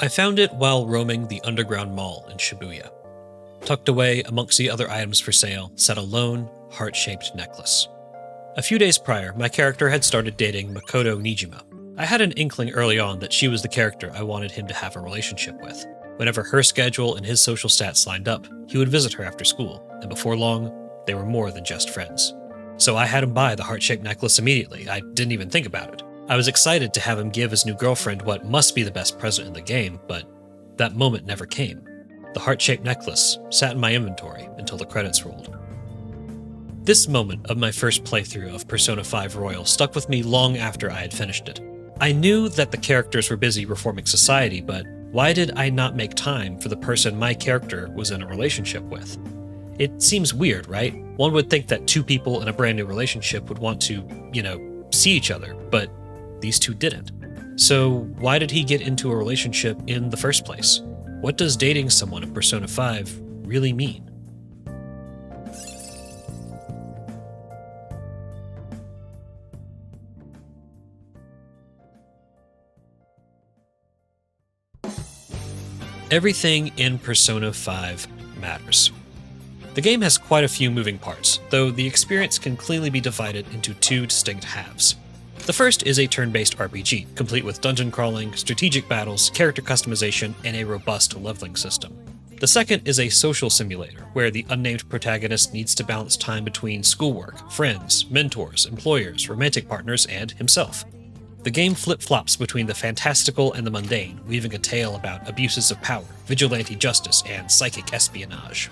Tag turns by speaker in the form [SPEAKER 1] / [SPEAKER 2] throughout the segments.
[SPEAKER 1] I found it while roaming the underground mall in Shibuya. Tucked away amongst the other items for sale sat a lone, heart-shaped necklace. A few days prior, my character had started dating Makoto Nijima. I had an inkling early on that she was the character I wanted him to have a relationship with. Whenever her schedule and his social stats lined up, he would visit her after school, and before long, they were more than just friends. So I had him buy the heart-shaped necklace immediately. I didn't even think about it. I was excited to have him give his new girlfriend what must be the best present in the game, but that moment never came. The heart-shaped necklace sat in my inventory until the credits rolled. This moment of my first playthrough of Persona 5 Royal stuck with me long after I had finished it. I knew that the characters were busy reforming society, but why did I not make time for the person my character was in a relationship with? It seems weird, right? One would think that two people in a brand new relationship would want to, see each other, but these two didn't. So why did he get into a relationship in the first place? What does dating someone in Persona 5 really mean? Everything in Persona 5 matters. The game has quite a few moving parts, though the experience can cleanly be divided into two distinct halves. The first is a turn-based RPG, complete with dungeon crawling, strategic battles, character customization, and a robust leveling system. The second is a social simulator, where the unnamed protagonist needs to balance time between schoolwork, friends, mentors, employers, romantic partners, and himself. The game flip-flops between the fantastical and the mundane, weaving a tale about abuses of power, vigilante justice, and psychic espionage.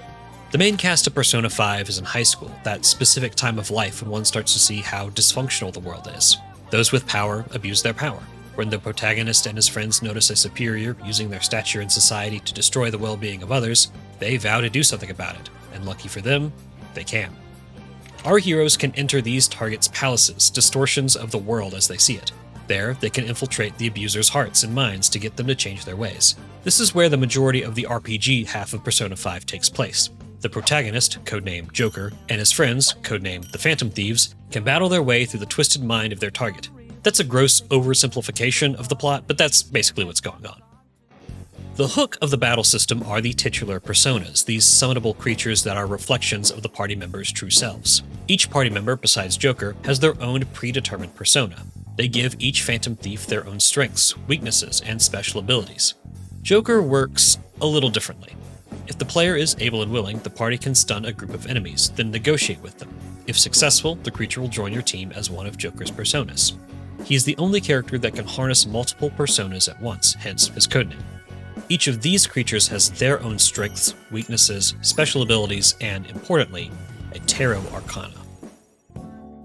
[SPEAKER 1] The main cast of Persona 5 is in high school, that specific time of life when one starts to see how dysfunctional the world is. Those with power abuse their power. When the protagonist and his friends notice a superior using their stature in society to destroy the well-being of others, they vow to do something about it, and lucky for them, they can. Our heroes can enter these targets' palaces, distortions of the world as they see it. There, they can infiltrate the abusers' hearts and minds to get them to change their ways. This is where the majority of the RPG half of Persona 5 takes place. The protagonist, codenamed Joker, and his friends, codenamed the Phantom Thieves, can battle their way through the twisted mind of their target. That's a gross oversimplification of the plot, but that's basically what's going on. The hook of the battle system are the titular personas, these summonable creatures that are reflections of the party members' true selves. Each party member, besides Joker, has their own predetermined persona. They give each Phantom Thief their own strengths, weaknesses, and special abilities. Joker works a little differently. If the player is able and willing, the party can stun a group of enemies, then negotiate with them. If successful, the creature will join your team as one of Joker's personas. He is the only character that can harness multiple personas at once, hence his codename. Each of these creatures has their own strengths, weaknesses, special abilities, and, importantly, a tarot arcana.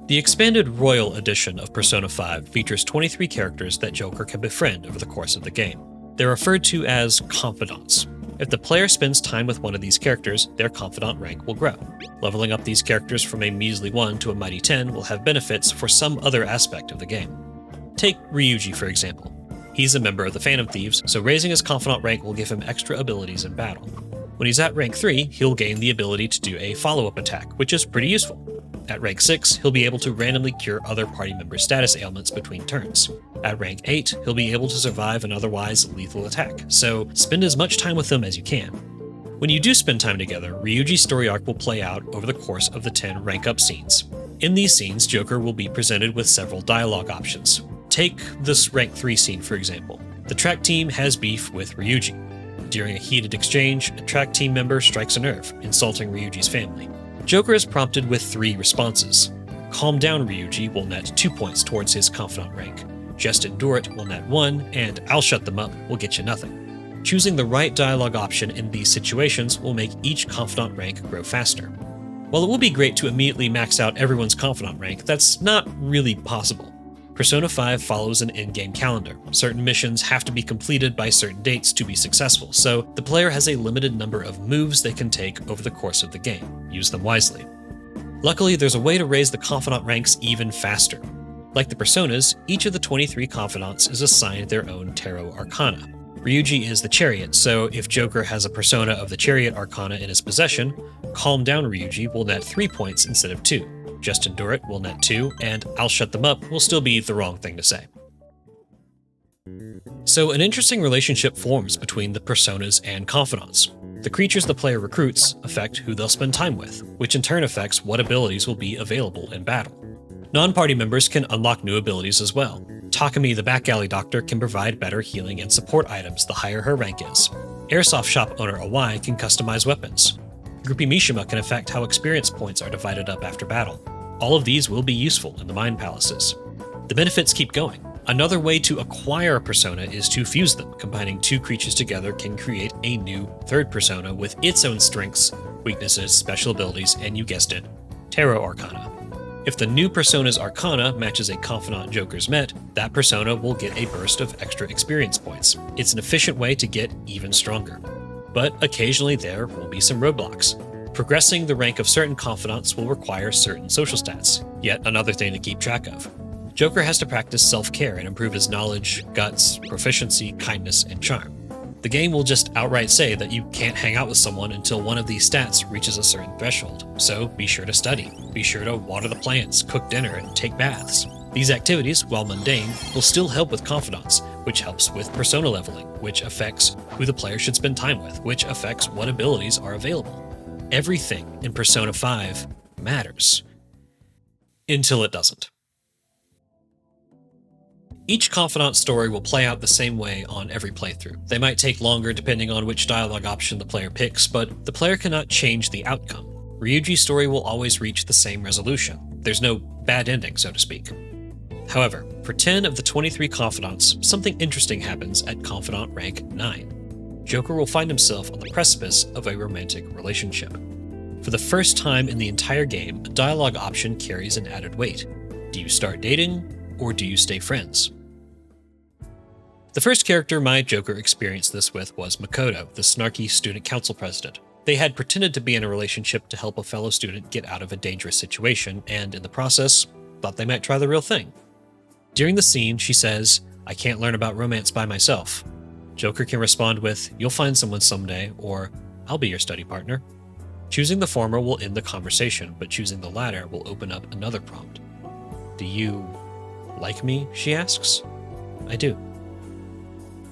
[SPEAKER 1] The expanded Royal Edition of Persona 5 features 23 characters that Joker can befriend over the course of the game. They're referred to as Confidants. If the player spends time with one of these characters, their Confidant rank will grow. Leveling up these characters from a measly 1 to a mighty 10 will have benefits for some other aspect of the game. Take Ryuji, for example. He's a member of the Phantom Thieves, so raising his Confidant rank will give him extra abilities in battle. When he's at rank 3, he'll gain the ability to do a follow-up attack, which is pretty useful. At rank 6, he'll be able to randomly cure other party members' status ailments between turns. At rank 8, he'll be able to survive an otherwise lethal attack, so spend as much time with him as you can. When you do spend time together, Ryuji's story arc will play out over the course of the 10 rank-up scenes. In these scenes, Joker will be presented with several dialogue options. Take this rank 3 scene, for example. The track team has beef with Ryuji. During a heated exchange, a track team member strikes a nerve, insulting Ryuji's family. Joker is prompted with 3 responses. Calm Down Ryuji will net 2 points towards his Confidant rank. Just Endure It will net 1, and I'll Shut Them Up will get you nothing. Choosing the right dialogue option in these situations will make each Confidant rank grow faster. While it will be great to immediately max out everyone's Confidant rank, that's not really possible. Persona 5 follows an in-game calendar. Certain missions have to be completed by certain dates to be successful, so the player has a limited number of moves they can take over the course of the game. Use them wisely. Luckily, there's a way to raise the Confidant ranks even faster. Like the Personas, each of the 23 Confidants is assigned their own Tarot Arcana. Ryuji is the Chariot, so if Joker has a persona of the Chariot Arcana in his possession, Calm Down Ryuji will net 3 points instead of 2. Just Endure It will net 2, and I'll Shut Them Up will still be the wrong thing to say. So an interesting relationship forms between the personas and confidants. The creatures the player recruits affect who they'll spend time with, which in turn affects what abilities will be available in battle. Non-party members can unlock new abilities as well. Takumi the back alley doctor can provide better healing and support items the higher her rank is. Airsoft shop owner Awai can customize weapons. Groupie Mishima can affect how experience points are divided up after battle. All of these will be useful in the Mind Palaces. The benefits keep going. Another way to acquire a persona is to fuse them. Combining two creatures together can create a new third persona with its own strengths, weaknesses, special abilities, and you guessed it, Tarot Arcana. If the new persona's Arcana matches a confidant Joker's met, that persona will get a burst of extra experience points. It's an efficient way to get even stronger. But occasionally there will be some roadblocks. Progressing the rank of certain confidants will require certain social stats, yet another thing to keep track of. Joker has to practice self-care and improve his knowledge, guts, proficiency, kindness, and charm. The game will just outright say that you can't hang out with someone until one of these stats reaches a certain threshold, so be sure to study. Be sure to water the plants, cook dinner, and take baths. These activities, while mundane, will still help with confidants, which helps with persona leveling, which affects who the player should spend time with, which affects what abilities are available. Everything in Persona 5 matters. Until it doesn't. Each confidant story will play out the same way on every playthrough. They might take longer depending on which dialogue option the player picks, but the player cannot change the outcome. Ryuji's story will always reach the same resolution. There's no bad ending, so to speak. However, for 10 of the 23 confidants, something interesting happens at confidant rank 9. Joker will find himself on the precipice of a romantic relationship. For the first time in the entire game, a dialogue option carries an added weight. Do you start dating, or do you stay friends? The first character my Joker experienced this with was Makoto, the snarky student council president. They had pretended to be in a relationship to help a fellow student get out of a dangerous situation, and in the process, thought they might try the real thing. During the scene, she says, "I can't learn about romance by myself." Joker can respond with, "You'll find someone someday," or "I'll be your study partner." Choosing the former will end the conversation, but choosing the latter will open up another prompt. "Do you like me?" she asks. "I do."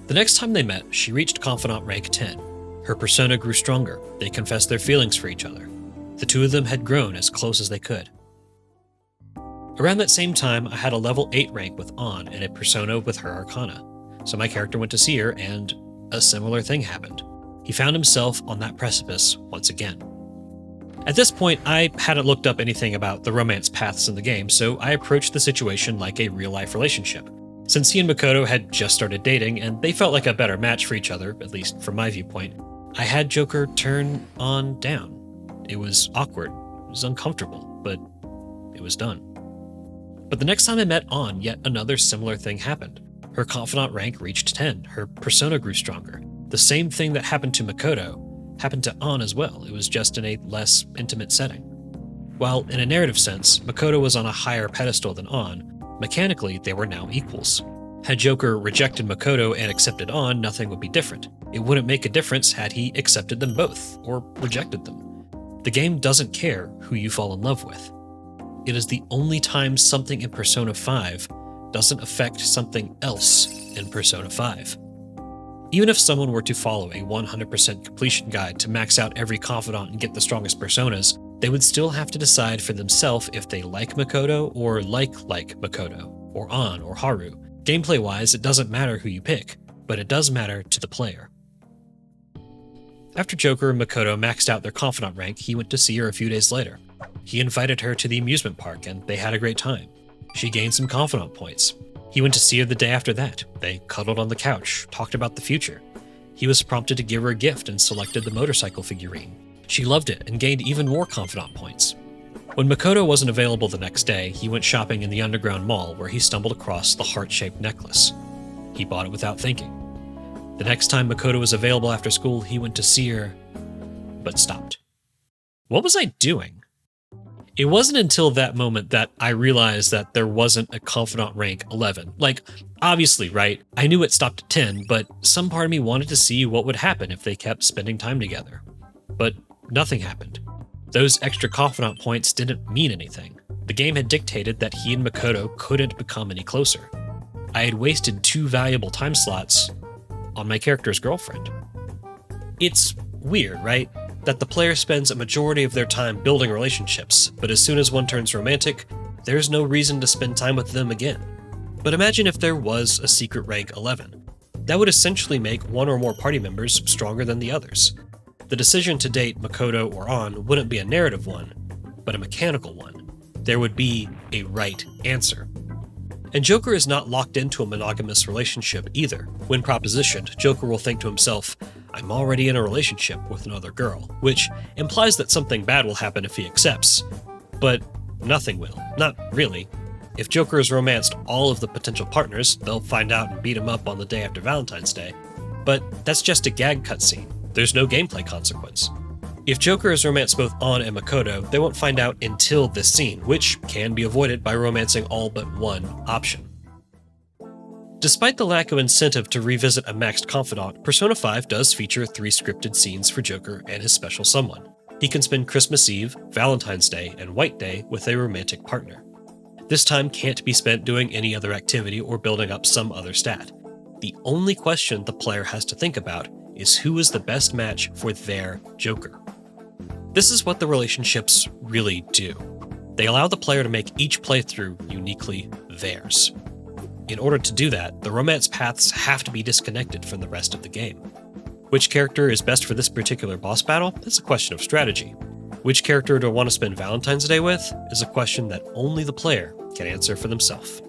[SPEAKER 1] The next time they met, she reached confidant rank 10. Her persona grew stronger. They confessed their feelings for each other. The two of them had grown as close as they could. Around that same time, I had a level 8 rank with An and a persona with her Arcana. So my character went to see her, and a similar thing happened. He found himself on that precipice once again. At this point, I hadn't looked up anything about the romance paths in the game, so I approached the situation like a real-life relationship. Since he and Makoto had just started dating, and they felt like a better match for each other, at least from my viewpoint, I had Joker turn An down. It was awkward, it was uncomfortable, but it was done. But the next time I met An, yet another similar thing happened. Her confidant rank reached 10, her persona grew stronger. The same thing that happened to Makoto happened to An as well, it was just in a less intimate setting. While in a narrative sense, Makoto was on a higher pedestal than An, mechanically they were now equals. Had Joker rejected Makoto and accepted An, nothing would be different. It wouldn't make a difference had he accepted them both, or rejected them. The game doesn't care who you fall in love with. It is the only time something in Persona 5 doesn't affect something else in Persona 5. Even if someone were to follow a 100% completion guide to max out every confidant and get the strongest personas, they would still have to decide for themselves if they like Makoto or like Makoto, or An or Haru. Gameplay-wise, it doesn't matter who you pick, but it does matter to the player. After Joker and Makoto maxed out their confidant rank, he went to see her a few days later. He invited her to the amusement park, and they had a great time. She gained some confidant points. He went to see her the day after that. They cuddled on the couch, talked about the future. He was prompted to give her a gift and selected the motorcycle figurine. She loved it and gained even more confidant points. When Makoto wasn't available the next day, he went shopping in the underground mall where he stumbled across the heart-shaped necklace. He bought it without thinking. The next time Makoto was available after school, he went to see her, but stopped. What was I doing? It wasn't until that moment that I realized that there wasn't a confidant rank 11. Like, obviously, right? I knew it stopped at 10, but some part of me wanted to see what would happen if they kept spending time together. But nothing happened. Those extra confidant points didn't mean anything. The game had dictated that he and Makoto couldn't become any closer. I had wasted 2 valuable time slots on my character's girlfriend. It's weird, right? That the player spends a majority of their time building relationships, but as soon as one turns romantic, there's no reason to spend time with them again. But imagine if there was a secret rank 11. That would essentially make one or more party members stronger than the others. The decision to date Makoto or An wouldn't be a narrative one, but a mechanical one. There would be a right answer. And Joker is not locked into a monogamous relationship either. When propositioned, Joker will think to himself, I'm already in a relationship with another girl, which implies that something bad will happen if he accepts. But nothing will. Not really. If Joker has romanced all of the potential partners, they'll find out and beat him up on the day after Valentine's Day. But that's just a gag cutscene. There's no gameplay consequence. If Joker has romanced both An and Makoto, they won't find out until this scene, which can be avoided by romancing all but one option. Despite the lack of incentive to revisit a maxed confidant, Persona 5 does feature 3 scripted scenes for Joker and his special someone. He can spend Christmas Eve, Valentine's Day, and White Day with a romantic partner. This time can't be spent doing any other activity or building up some other stat. The only question the player has to think about is who is the best match for their Joker. This is what the relationships really do. They allow the player to make each playthrough uniquely theirs. In order to do that, the romance paths have to be disconnected from the rest of the game. Which character is best for this particular boss battle is a question of strategy. Which character do I want to spend Valentine's Day with is a question that only the player can answer for themselves.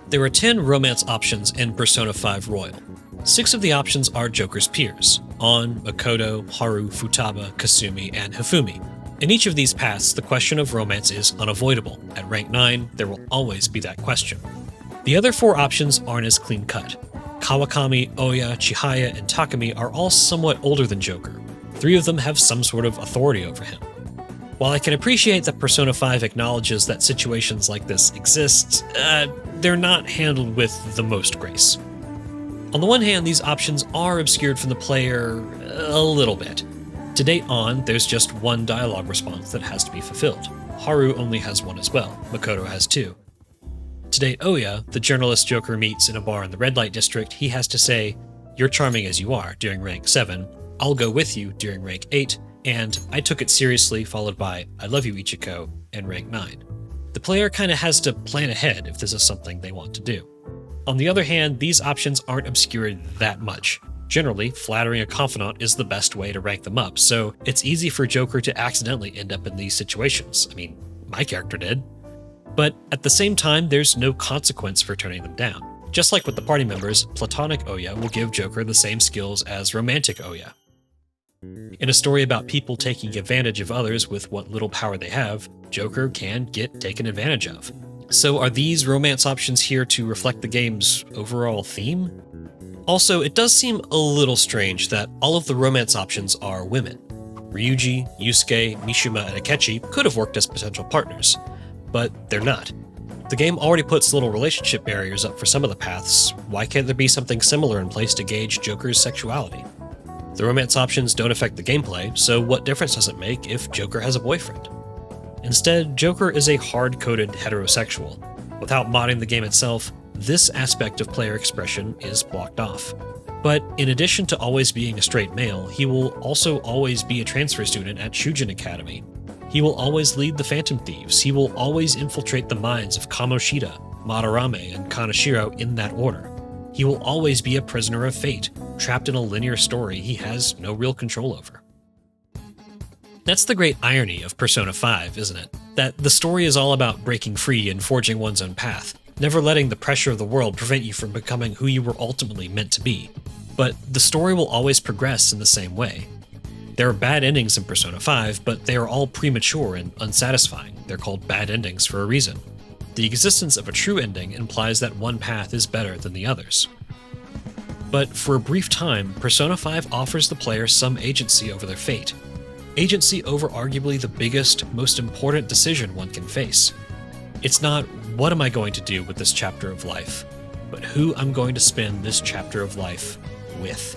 [SPEAKER 1] There are 10 romance options in Persona 5 Royal. 6 of the options are Joker's peers: An, Makoto, Haru, Futaba, Kasumi, and Hifumi. In each of these paths, the question of romance is unavoidable. At rank 9, there will always be that question. The other 4 options aren't as clean-cut. Kawakami, Oya, Chihaya, and Takumi are all somewhat older than Joker. 3 of them have some sort of authority over him. While I can appreciate that Persona 5 acknowledges that situations like this exist, they're not handled with the most grace. On the one hand, these options are obscured from the player a little bit. To date on, there's just one dialogue response that has to be fulfilled. Haru only has one as well. Makoto has 2. To date Oya, the journalist Joker meets in a bar in the red light district, he has to say, "You're charming as you are," during rank 7, "I'll go with you," during rank 8, and "I took it seriously," followed by "I love you, Ichiko," and rank 9. The player kinda has to plan ahead if this is something they want to do. On the other hand, these options aren't obscured that much. Generally, flattering a confidant is the best way to rank them up, so it's easy for Joker to accidentally end up in these situations. I mean, my character did. But at the same time, there's no consequence for turning them down. Just like with the party members, platonic Oya will give Joker the same skills as romantic Oya. In a story about people taking advantage of others with what little power they have, Joker can get taken advantage of. So are these romance options here to reflect the game's overall theme? Also, it does seem a little strange that all of the romance options are women. Ryuji, Yusuke, Mishima, and Akechi could have worked as potential partners, but they're not. The game already puts little relationship barriers up for some of the paths. Why can't there be something similar in place to gauge Joker's sexuality? The romance options don't affect the gameplay, so what difference does it make if Joker has a boyfriend? Instead, Joker is a hard-coded heterosexual. Without modding the game itself, this aspect of player expression is blocked off. But in addition to always being a straight male, he will also always be a transfer student at Shujin Academy. He will always lead the Phantom Thieves. He will always infiltrate the minds of Kamoshida, Madarame, and Kaneshiro in that order. He will always be a prisoner of fate, trapped in a linear story he has no real control over. That's the great irony of Persona 5, isn't it? That the story is all about breaking free and forging one's own path, never letting the pressure of the world prevent you from becoming who you were ultimately meant to be. But the story will always progress in the same way. There are bad endings in Persona 5, but they are all premature and unsatisfying. They're called bad endings for a reason. The existence of a true ending implies that one path is better than the others. But for a brief time, Persona 5 offers the player some agency over their fate. Agency over arguably the biggest, most important decision one can face. It's not, what am I going to do with this chapter of life, but who I'm going to spend this chapter of life with.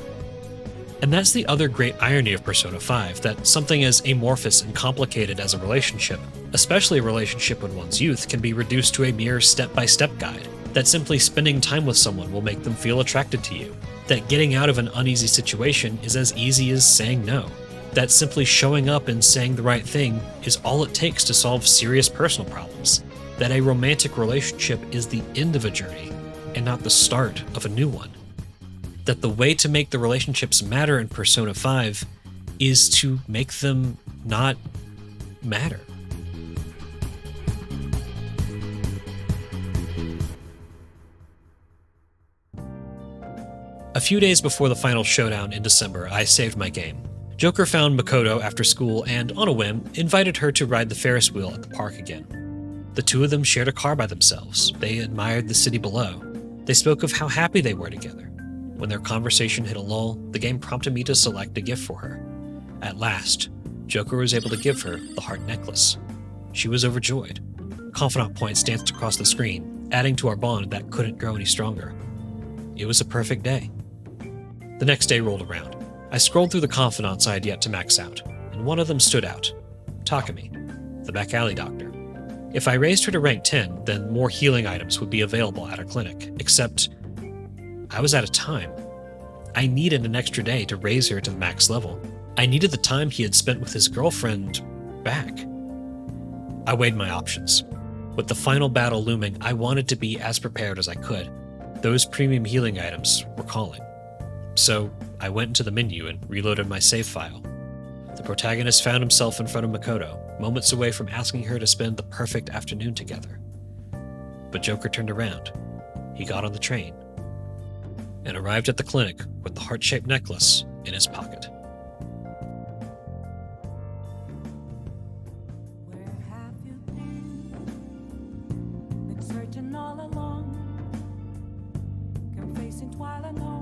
[SPEAKER 1] And that's the other great irony of Persona 5, that something as amorphous and complicated as a relationship, especially a relationship in one's youth, can be reduced to a mere step-by-step guide, that simply spending time with someone will make them feel attracted to you, that getting out of an uneasy situation is as easy as saying no, that simply showing up and saying the right thing is all it takes to solve serious personal problems, that a romantic relationship is the end of a journey and not the start of a new one, that the way to make the relationships matter in Persona 5 is to make them not matter. A few days before the final showdown in December, I saved my game. Joker found Makoto after school and, on a whim, invited her to ride the Ferris wheel at the park again. The two of them shared a car by themselves. They admired the city below. They spoke of how happy they were together. When their conversation hit a lull, the game prompted me to select a gift for her. At last, Joker was able to give her the heart necklace. She was overjoyed. Confidant points danced across the screen, adding to our bond that couldn't grow any stronger. It was a perfect day. The next day rolled around. I scrolled through the confidants I had yet to max out, and one of them stood out. Takumi, the back alley doctor. If I raised her to rank 10, then more healing items would be available at our clinic, except I was out of time. I needed an extra day to raise her to the max level. I needed the time he had spent with his girlfriend back. I weighed my options. With the final battle looming, I wanted to be as prepared as I could. Those premium healing items were calling. So I went into the menu and reloaded my save file. The protagonist found himself in front of Makoto, moments away from asking her to spend the perfect afternoon together. But Joker turned around. He got on the train and arrived at the clinic with the heart-shaped necklace in his pocket.
[SPEAKER 2] Where have you been? Been searching all along, confessing while alone.